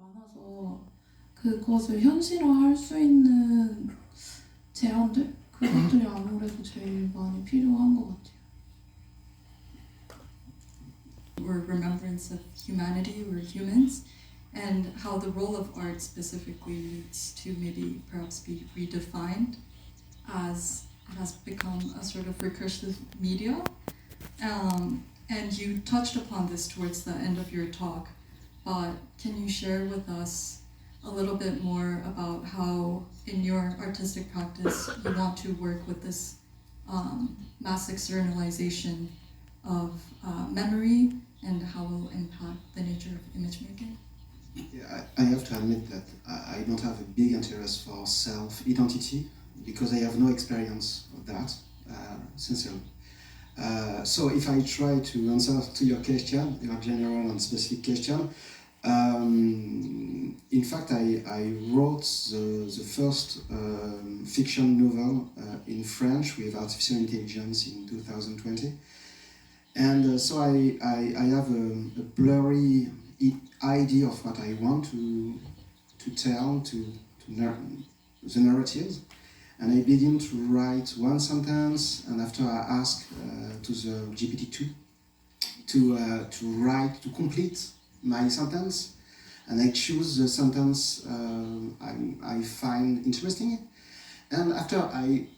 많아서 그것을 현실화할 수 있는 제안들? 그것들이 아무래도 제일 많이 필요한 것 같아요. Or remembrance of humanity, we're humans, and how the role of art specifically needs to maybe perhaps be redefined as it has become a sort of recursive media. And you touched upon this towards the end of your talk, but can you share with us a little bit more about how in your artistic practice you want to work with this mass externalization of memory and how it will impact the nature of image making? Yeah, I have to admit that I don't have a big interest for self-identity because I have no experience of that, sincerely. So if I try to answer to your question, your general and specific question, in fact I wrote the first fiction novel in French with artificial intelligence in 2020. And so I have a blurry idea of what I want to tell, the narratives. And I begin to write one sentence, and after I ask to the GPT-2 to complete my sentence, and I choose the sentence I find interesting. And after I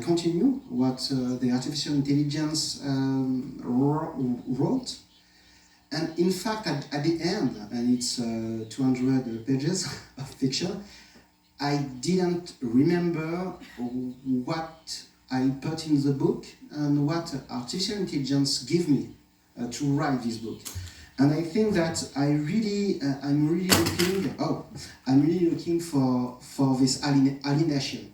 continue what the artificial intelligence wrote. And in fact, at the end, and it's 200 pages of fiction, I didn't remember what I put in the book and what artificial intelligence gave me to write this book. And I think that I'm really looking for this alienation,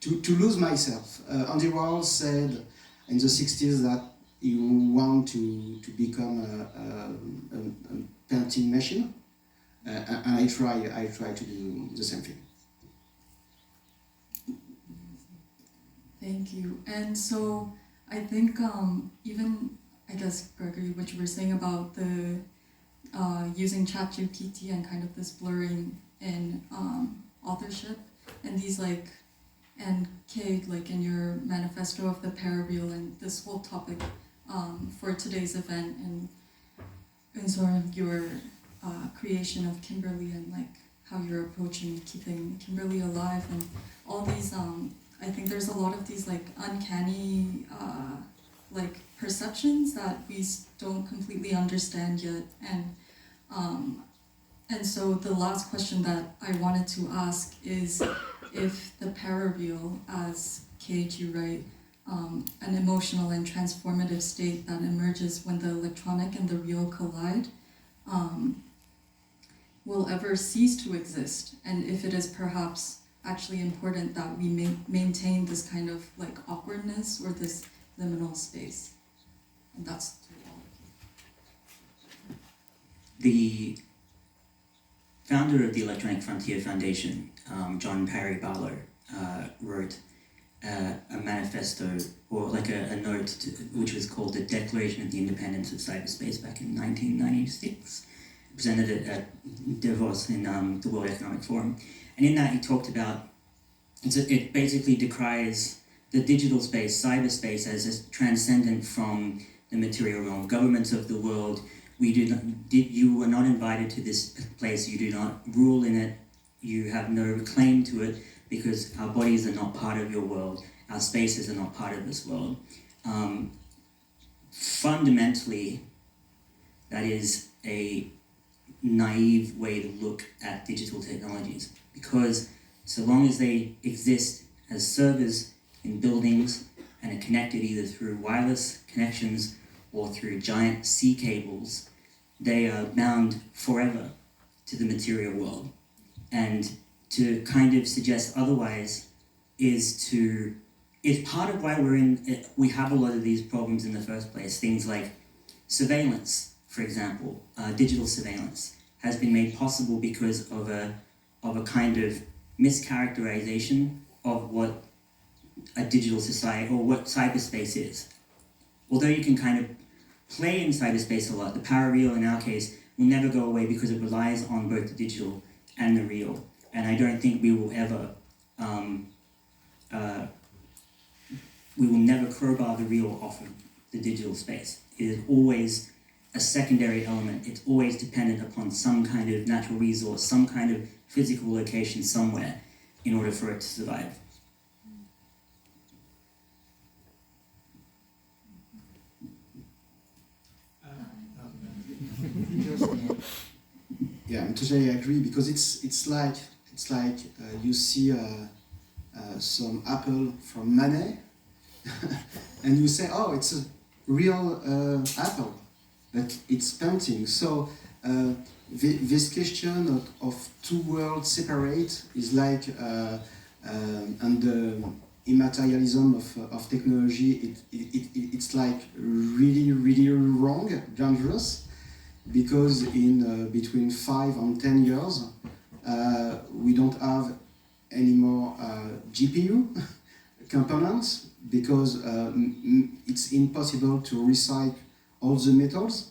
to lose myself. Andy Warhol said in the 60s that you want to become a painting machine, and I try to do the same thing. Thank you. And so I think even, I guess, Gregory, what you were saying about the using ChatGPT and kind of this blurring in authorship and these and Kate, in your manifesto of the parareal and this whole topic for today's event and sort of your creation of Kimberly and how you're approaching keeping Kimberly alive and all these I think there's a lot of these uncanny perceptions that we don't completely understand yet, and so the last question that I wanted to ask is if the parareal, as Kate, you write, an emotional and transformative state that emerges when the electronic and the real collide, will ever cease to exist, and if it is perhaps actually important that we maintain this kind of awkwardness or this liminal space. And that's to all of you. The founder of the Electronic Frontier Foundation, John Parry Barlow, wrote a manifesto, or a note, which was called the Declaration of the Independence of Cyberspace back in 1996. Presented it at Davos in the World Economic Forum. And in that he talked about, it basically decries the digital space, cyberspace, as transcendent from the material realm. Governments of the world, you were not invited to this place, you do not rule in it, you have no claim to it, because our bodies are not part of your world, our spaces are not part of this world. Fundamentally, that is a naive way to look at digital technologies, because so long as they exist as servers in buildings and are connected either through wireless connections or through giant sea cables, they are bound forever to the material world. And to kind of suggest otherwise is part of why we have a lot of these problems in the first place. Things like surveillance, for example, digital surveillance has been made possible because of a kind of mischaracterization of what a digital society or what cyberspace is. Although you can kind of play in cyberspace a lot, the parareal in our case will never go away because it relies on both the digital and the real. And I don't think we will ever, we will never crowbar the real off of the digital space. It is always a secondary element. It's always dependent upon some kind of natural resource, some kind of physical location somewhere in order for it to survive. Yeah, I totally agree, because it's like you see some apple from Manet and you say, oh, it's a real apple, but it's painting. So this question of two worlds separate is like, and the immaterialism of technology, it's like really wrong, dangerous, because in between 5 and 10 years we don't have any more GPU components, because it's impossible to recycle all the metals.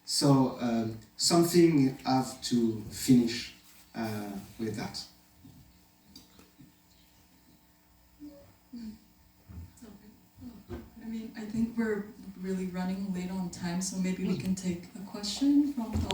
So something have to finish with that. I mean, I think we're really running late on time, so maybe we can take a question from the